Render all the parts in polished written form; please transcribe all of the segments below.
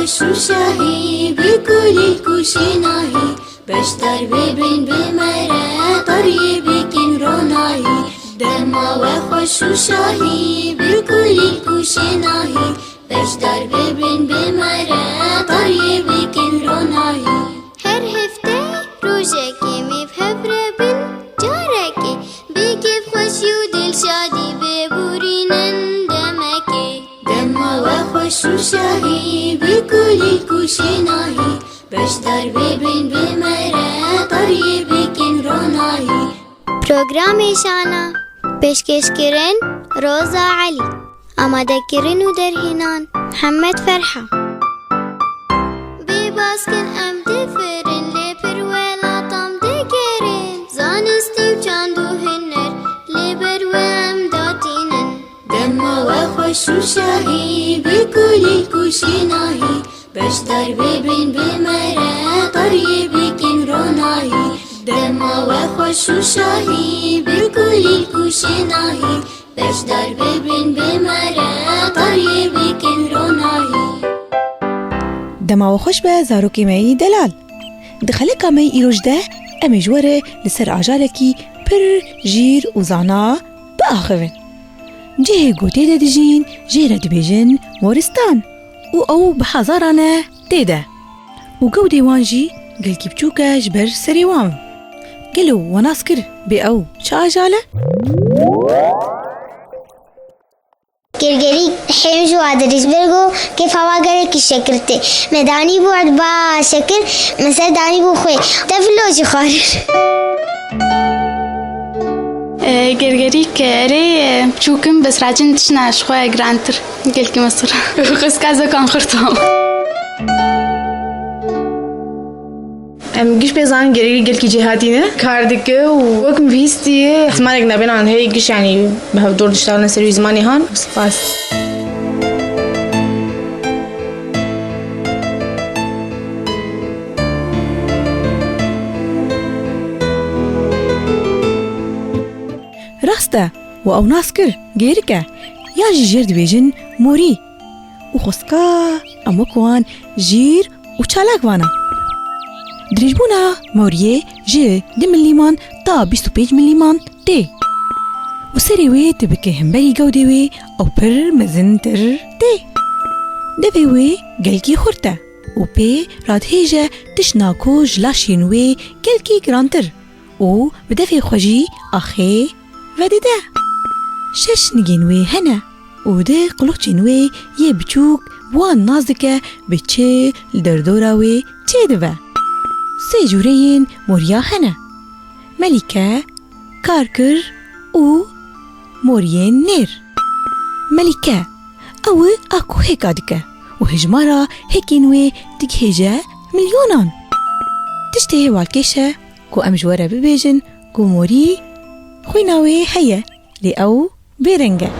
خوش و شاهی بکلی کشی ناهی بشتر ببین بمره طریه بکن روناهی دما و خوش و شاهی بکلی کشی ناهی بشتر ببین بمره طریه بکن روناهی هر هفته روزه که میفهبره بین جاره که بگیب خوشی و دل شادی ببورینن دمکه دما و خوش و شاهی بکلی کشی ناهی بشتر ببین بمره طریه بکن روناهی پروگرام شانا پیشکش کرن روزا علی آماده کرن و درهنان محمد فرحه بیباس کن ام دفرن لپر ولاتم دگرن زانستی و چاندو هنر لبر و ام داتینن دما و خوش و شاهی بکلی کشی ناهی بشتر ببین بمره طریه بکن روناهی دما و خوش و شاهی بکلی کشی ناهی بشتر ببین بمره طریه بکن روناهی دما و خوش به زاروکی می دلال دخلکا می ایروجده امی جوره لسر آجارکی پر جیر و زانا بآخوین جه گوته ده دجین جه ردبیجن مورستان و او بحضارانه دیده و گو دیوانجی گل کی بچوکه جبر سریوان گلو و ناسکر بی او چه آجاله؟ گرگری حیمش و آدریس برگو کیف هوا گره کی شکرته مدانی بود با شکر مثل دانی بو خوی تفلوچی خارر گرگری که چوکم بس راجن تشناش خواه گرانتر گل کی مصر خس کازا کان خرطام گیش بزن گری گل کی جهادینه کاردیکه و وقت میستیه اسمانک نبینان هی گیش یعنی به دور دشتان سری زمانی هان سپاس راسته و او ناسکر گیرکه یا جیر دبیجن موری و خسکا اما کوان جیر و چالاک وانا دریجبونا موریه جه 2 ملیمان تا 25 ملیمان ده و سریوی تبکه همبری گودوی او پر مزنتر ده دوی گلکی خورته و پی رادهیجه تشناکو جلاشینوی گلکی گرانتر و بدفع خوشی آخه و ده 6 نگینوی هنه و ده قلوچینوی یه بچوک وان نازدکه بچه لدردوراوی چه دوه 3 جورین موریا هنه ملیکه کارکر و مورین نیر ملیکه او اکو هکا دکه و هجمارا هکینوی دیگ هجه ملیونان تشته والکشه کو امجواره ببیجن کو موری خویناوی هیه لی او بیرنگه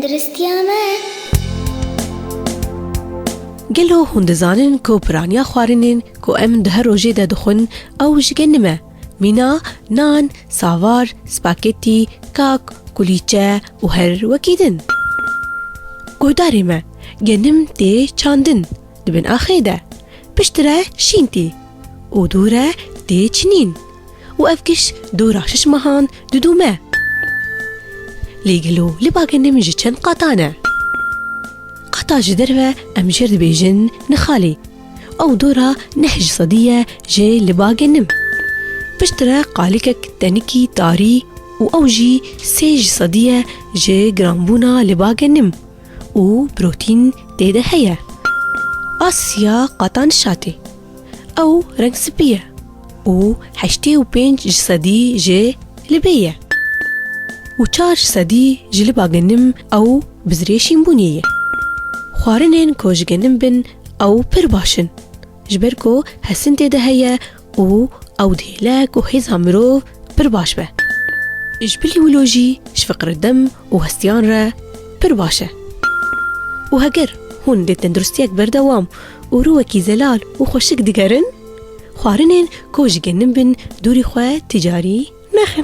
درستیامه گلو هندزانن کو پرانیا خوارنین کو ام ده روژه ده دخون او جگنمه مینا نان ساوار سپاکتی کاک کلیچه و هر وکیدن گوداری ما گنم تی چاندن دبن آخیده پشتره شینتی و دوره تی چنین و افکش دورا شش مهان دودومه لیگلو لبا گنم جی چند قطانه قطع جدر ام جرد بیجن نخالی او دورا نهج صدیه جي لبا گنم پشتره قالکک تنکی تاری و او جی سیج صدیه جي گرامبونا لبا گنم و بروتين تيدا هيا آسيا قطان شاتي أو رنگ سبية و حشتي و بينج جسدي جي لبية و چار جسدي جلبا گنم أو بزريشين بونية خوارنين كو جگنم بن أو پر باشن جبركو حسن تيدا هيا و أو دهلاك و هيز همرو پر باش به جبلي ولوجي شفقر الدم و هستيان را پر باشه و هگر هون دی تندرستیک بردوام و روکی زلال و خوشک دیگرن خوارنین کوج گنم بن دوری خواه تجاری نخن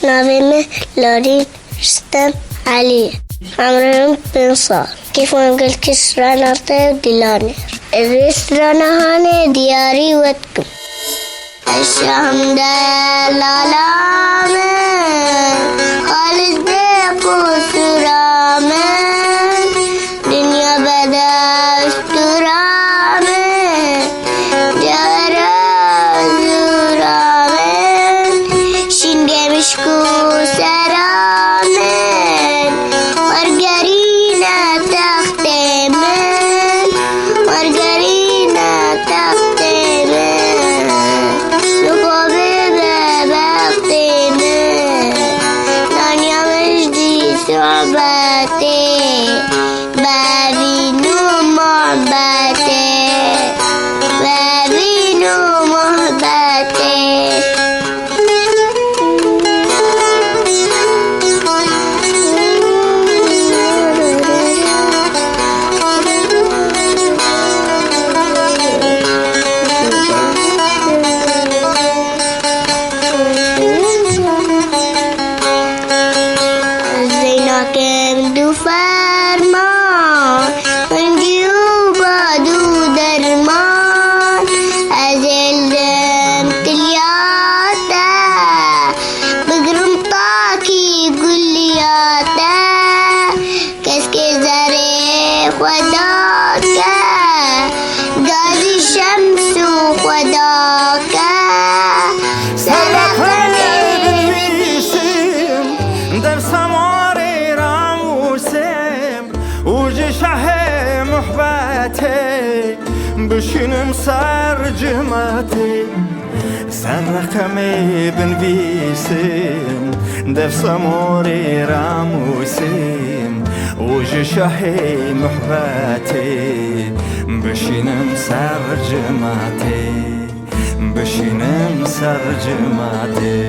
ناویم لاری رستم علی عمرم 5 سال كيف نقول كسرانة دلاني الرسرانة دياري وتكم الشام دلالامة خالص بقصرامة دنيا بداش ترامة جرى زرامة شنجة مشكو سرامة مارغرينا تختمن مارغرينا تختمن نقابة ببختمن دنيا مجدي صعبتي ببينو محبتي ببينو محبتي وداك غازي الشمس وداك سرقني بالويسم در سماري راموسم وجي شحي محباتي بشنم سر جماتي سرقمي بنفيسم در سماري راموسم وجي شحي محباتي بشنم سر جماتي بشینم سر جماعته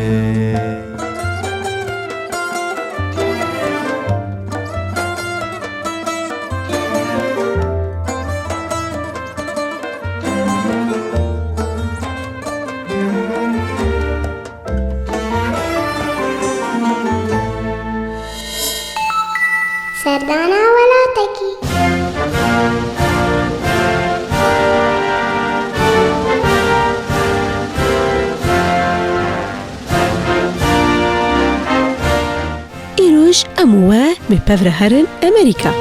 سردانا ولا تكي ایروش اموه می پفره هرن امریکا.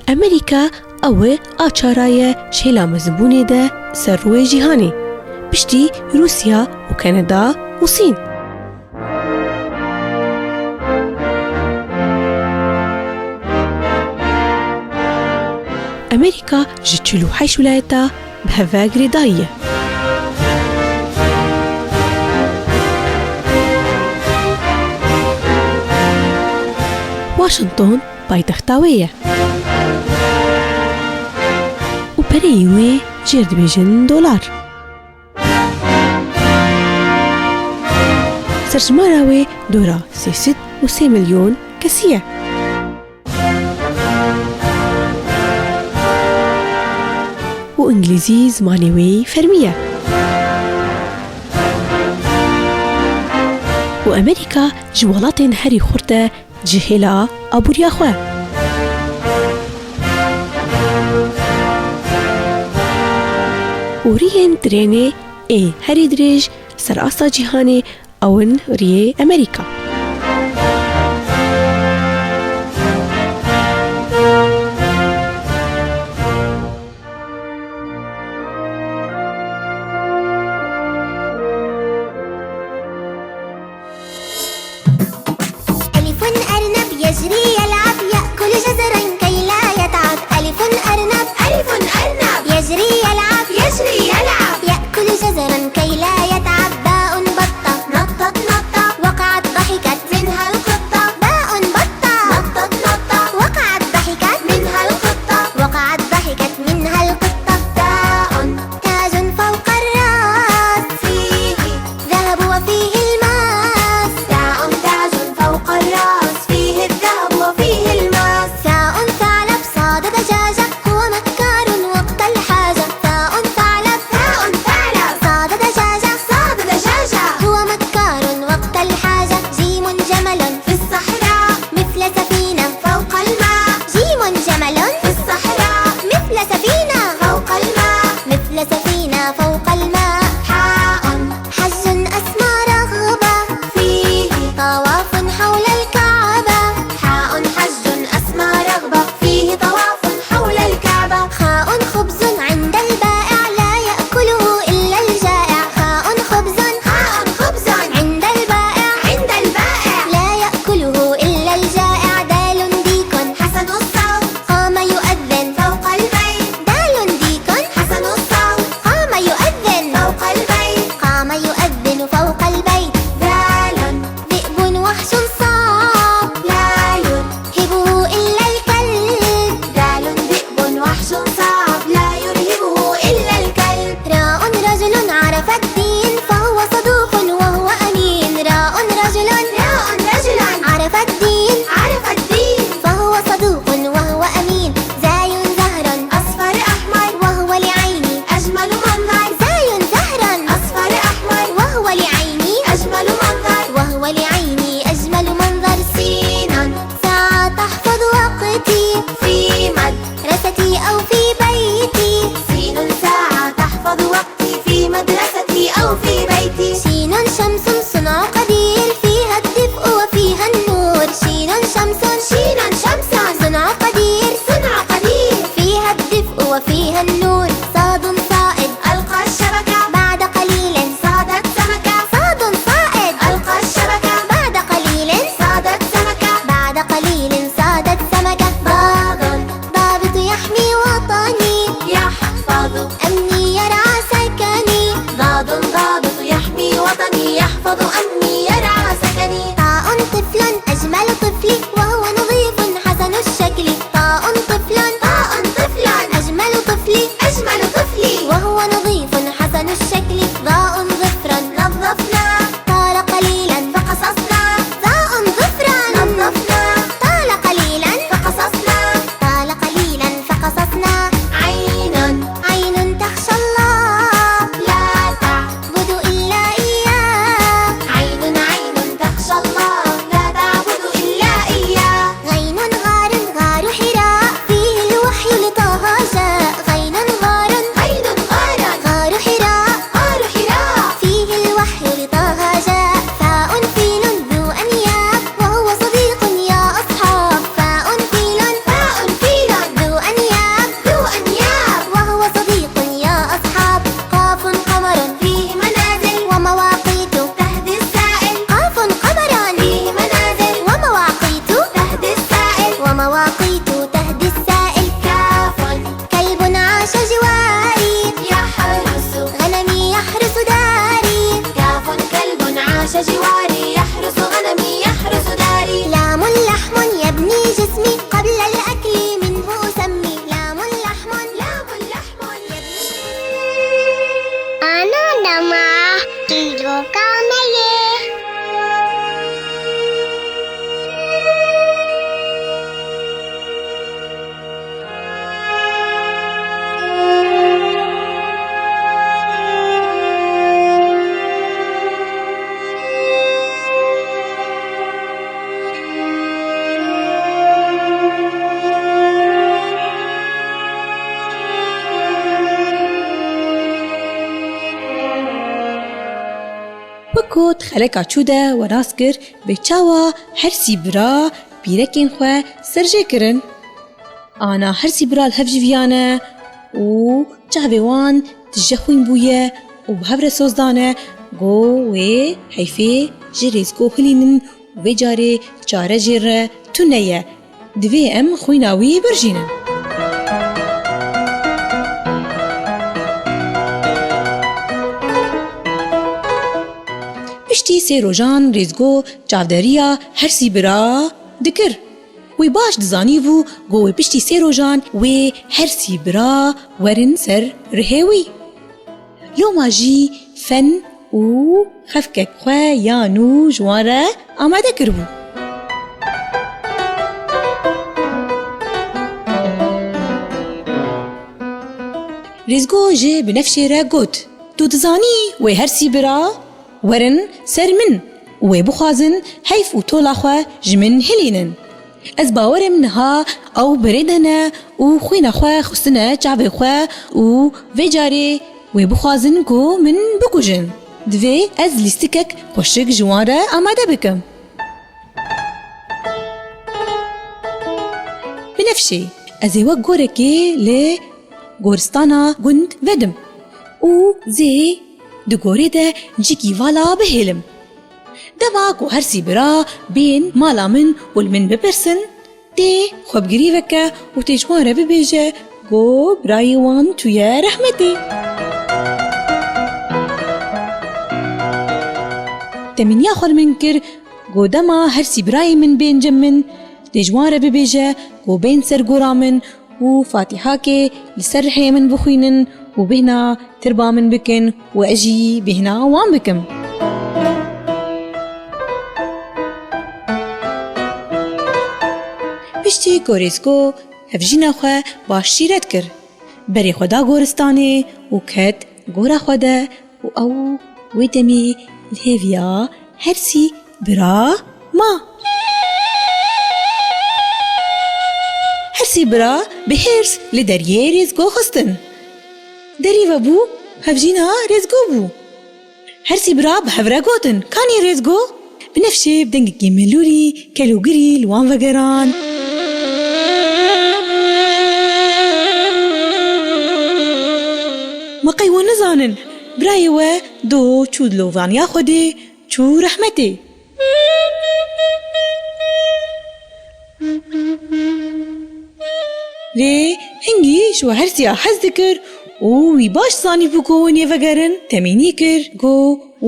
امریکا اوه آچارای شیلام زبونه ده سر روی جهانی پشتی روسیا و کانادا و صين. أمريكا جتشلو حيش ولايتها بهفاقري ضاية. واشنطن بايتختاوية وبريوي جيرد بيجن $. سرجماراوي دورا 3 مليون كسية. وإنجليزي زمانيوي فرمية. وأمريكا جوالات هري خورده جهلا أبو رياخوه. وريين دريني هري دريج سراسا جهاني أون ريه أمريكا. ألف أرنب يجري يلعب يأكل جزرا كي لا يتعب. ألف أرنب يجري يلعب يأكل جزرا كي لا يتعب. باء بطة نطت وقعت ضحكت اصطادت سمكة. ضابط يحمي وطني يحفظ أمني يرعى سكني. ضابط يحمي وطني يحفظ أمني يرعى سكني. طاء طفل أجمل طفلي وهو نظيف حسن الشكل. طاء طفل أجمل طفلي وهو نظيف حسن الشكل. ضاء ظفرا نظفنا طال قليلا فقصصنا. ضاء ظفرا نظفنا طال قليلا فقصصنا. عين تخشى الله لا تعبد إلا إياه. عين تخشى الله لا تعبد إلا إياه. غين غار حراء فيه الوحي لطه جاء. غين غار حراء فيه الوحي لطه جاء. فاء فيل ذو أنياب وهو صديق يا أصحاب. فاء فيل ذو أنياب وهو صديق يا أصحاب. قاف قمر فيه منازل ومواقيت تهدي السائل. قاف قمر فيه منازل ومواقيت تهدي السائل. تهدي السائل. كاف كلب عاش جواري يحرس غنمي يحرس داري. كاف كلب عاش جواري يحرس غنمي يحرس داري. لام لحم يبني جسمي قبل الأكل منه أسمي. لام لحم يبني. أنا دمع كيلو كاملة. وەکۆت خەلەکا چوودە وەراست کرد بێ چاوە هەرسی برا بیرەکێن خوێ سەرژێکردن. ئانا هەرسی برال هەڤژڤیانە و چاوێ وان تژە خوین بوویە و بەهەورە سۆزدانە گۆ وێ هەیفێ ji rêzgô hilînin û vê carê çare jê re tune ye. Divê em xwîna wî birjînin. Piştî sê rojan rêzgô çavderiya hersî bira dikir. Wê baş dizanîbû got wê piştî sê rojan wê hersî bira werin ser rihê wî. Loma jî fen û xefkek xwe yan û ji wan re amade kiribû. Rêzgô ji binefşê re got: Tu dizanî wê hersî bira werin ser min û wê bixwazin heyf û tola xwe ji min hilînin. Ez bawerim niha ew birêdene û xwîna xwe xwistine çavê xwe û vê carê wê bixwazin ku min bikujin. Divê ez lîstikek xweşik ji wan re amade bikim. Binefşê ez ê wek gorekê li goristana gund vedim û zê di gorê de cikî vala bihêlim. Dema ku hersî bira bên mala min û li min bipirsin, tê xwebgirî veke û tê ji wan re bibêje go birayê wan tûye rehmetê. Temîniya xwe min kir go dema hersî birayê min bên cem min, tê ji wan re bibêje go bên ser gora min û fatîhakê li ser rihê min bixwînin û bêhna tirba min bikin û ez jî bêhna wan bikim. Piştî gorêzgo hevjîna xwe baş şîret kir. Berê xwe da goristanê û ket gora xwe de û ew wê demê li hêviya hersî bira ma. Hersî bira bi hêrs li deryê rêzgo xistin. Derî vebû hevjîna rêzgo bû. Hersî bira bi hev re gotin: Kanî rêzgo? Binefşê bi dengekî melûrî kelûgirî li wan vegeran. Meqey wan nizanin. Birayê we do çû di lovaniya Xwedê, çû rehmetê. لێ هەنگیش و هەرسیا حەز دکرد و وی باش زانی بوو کۆ ون ێڤەگەرن تەمینی کرد گۆ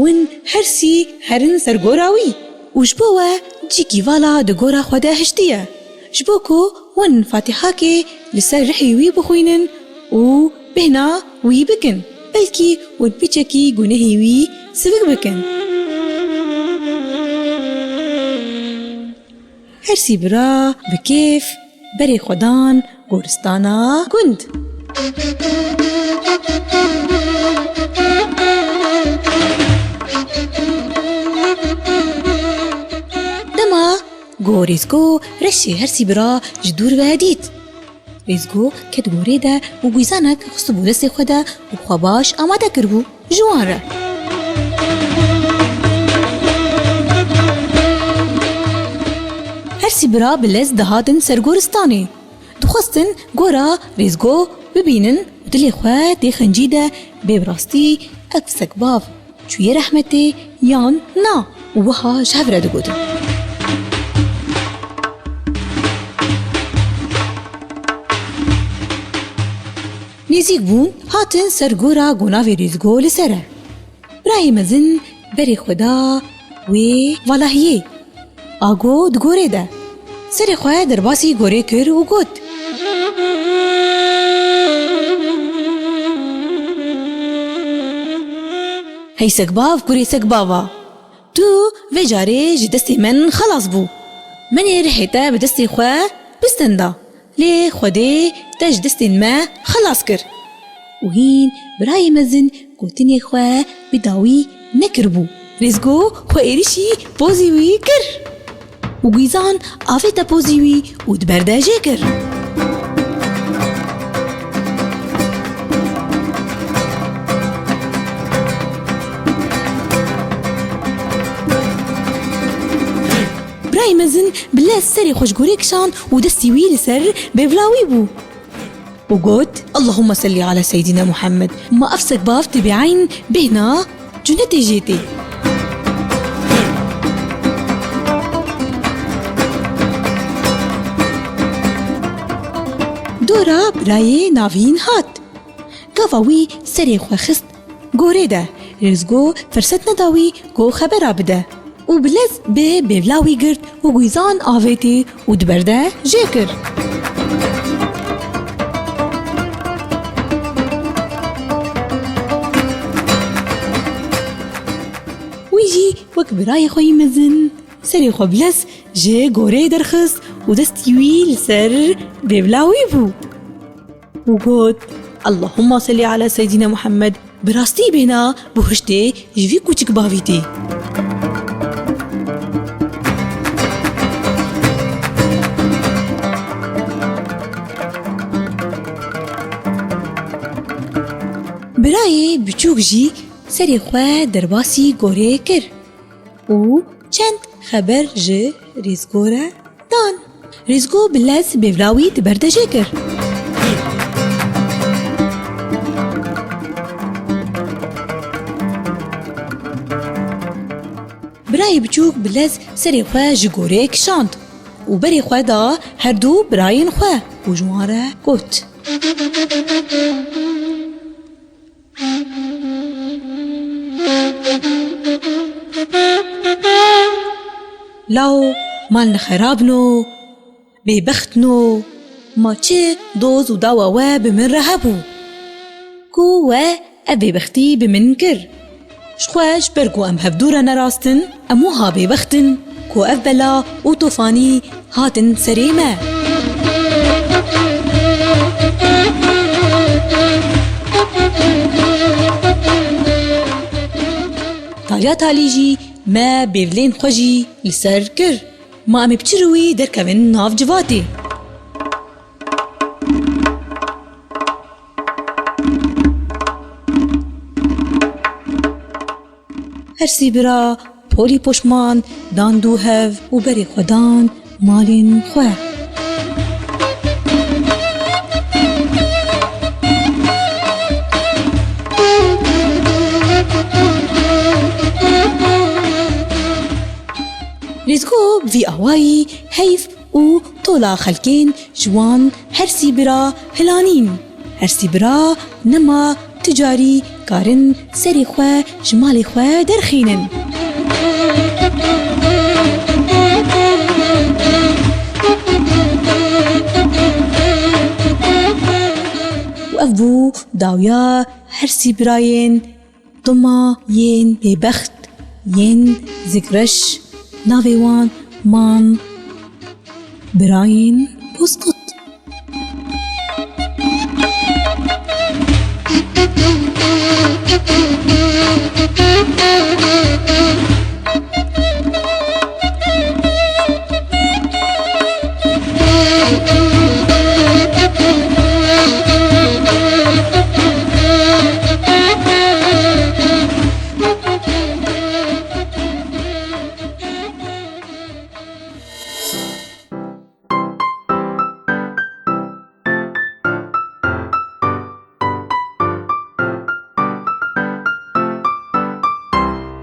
ون هەرسی هەرن سەر گۆراوی و ji bo we cîkî vala di gora xwe de hiştiye ji bo ku wan fatîhakê li ser rihê wî bixwînin û bêhna wî bikin belkî wan pîçekî gunehê wî sivik bikin. Hersî bira bi kêf berê xwe dan goristana gund. Dema got Rêzgo reşê hersî bira ji dûr ve dît. Rêzgo ket gorê de û gwîzanek xistibû destê xwe de û xwe baş amade kirbû ji wan re. Hersî bira bi lez dihatin ser goristanê. Dixwastin gora Rêzgo bibînin û dilê xwe tê xencî de bê bi rastî ev sekbav çûye rehmetê yan na û wiha ji hev re digotin. Nêzik bûn hatin ser gora gonavê Rêzgo li ser e. Birayê mezin berê xwe da wê valahiyê. Ago di gorê de. Serê xwe derbasî gorê kir û got. Hey sekbav kurê sekbava. Tu vê carê ji destê min xelas bû. Menê rihê te bi destê xwe bistenda. Lê Xwedê te ji destên me xelas kir. û hîn birayê mezin gotinê xwe bi dawî nekirbû. Rêzgo xwe êrişî pozî wî kir. û gwîzan avê te pozî wî û di ber de jê kir. Birayê mezin bi lez serê xwe ji gorê kişand û destî wî li ser bêvlawî bû. û got Allahumma salli ala seyyidina Muhammed. Ma ev sekbav tê bêeyn bêhna cunetê jê tê. Dora birayê navîn hat. Gava wî serê xwe xist gorê de. Rêzgo ferset neda wî ku xebera bide. û bi lez bê bêvlawî girt û gwîzan avê tê û di ber de jê kir. Wî jî wek birayê xwe yî mezin serê xwe bi lez ji gorê derxist û destî wî li ser bêvlawî bû. û got Allahumma salli ala seyyidina Muhammed. Bi rastî bêhna bu hiştê ji vî kûçik bavî tê. Birayê biçûk jî serê xwe derbasî gorê kir û çend xeber ji Rêzgo re dan. Rêzgo bi lez bêvlawî di ber de jê kir. Birayê biçûk bi lez serê xwe ji gorê kişand û berê xwe da her dû birayên xwe û ji wan re got. Law mal nexerabno, bêbextno, ma çi doz û dawa we bi min re hebû. Ku we ev bêbextî bi min kir. Ji xwe ji ber ku em hevdû re nerastin, em wiha bêbextin ku ev bela û tofanî hatin serê me. Taliya talî jî me bêvlên xwe jî li ser kir. Ma em ê biçî wî derkevin nav civatê. Hersî bira polî poşman dan dû hev û berê xwe dan malên xwe. Rêzgo vî awayî heyv û تولا خلكين جوان هرسي برا هلانين هرسي برا نما تجاري كارن سري خوا جمالي خوا درخينن وأفبو داويا هرسي براين ضما ين ببخت ين زكرش نافيوان مان براين بوسقط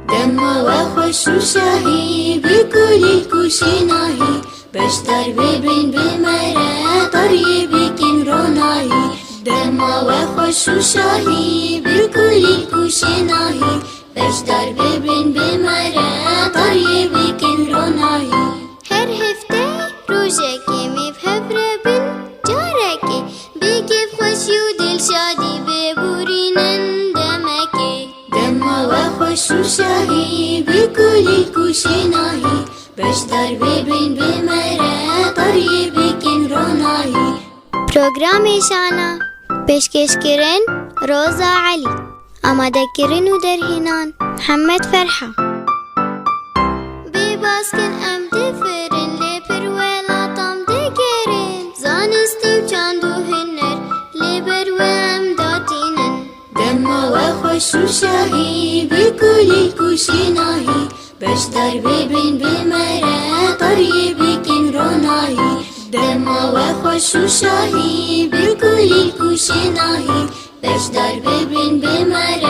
دما وخوش و شاهی بکل الکوشی ناهی بشتر ببین بمره طریه بکن روناهی دما وخوش و شاهی بکل الکوشی ناهی بشتر ببین بمره طریه بکن روناهی هر هفته روزکی میفهره بن جارکی بگیب خوشی و دل شادی ببورینن دمکی دما وخوش و شاهی بکل الکوشی ناهی بشتر ببین بمره طریه بکن روناهی پروگرامی شانا پیشکش کرن روزا علی آماده کرن و درهنان محمد فرحه بباس کن ام دفرن لپر ولاتم دگرن زانستی و چند و هنر لبر و ام داتینن دما وخوش و شاهی بکل الکوشی ناهی بشتر ببین بمره طریه بکن روناهی دما وخوش و شاهی بکل الکوشی ناهی بشتر ببین بمره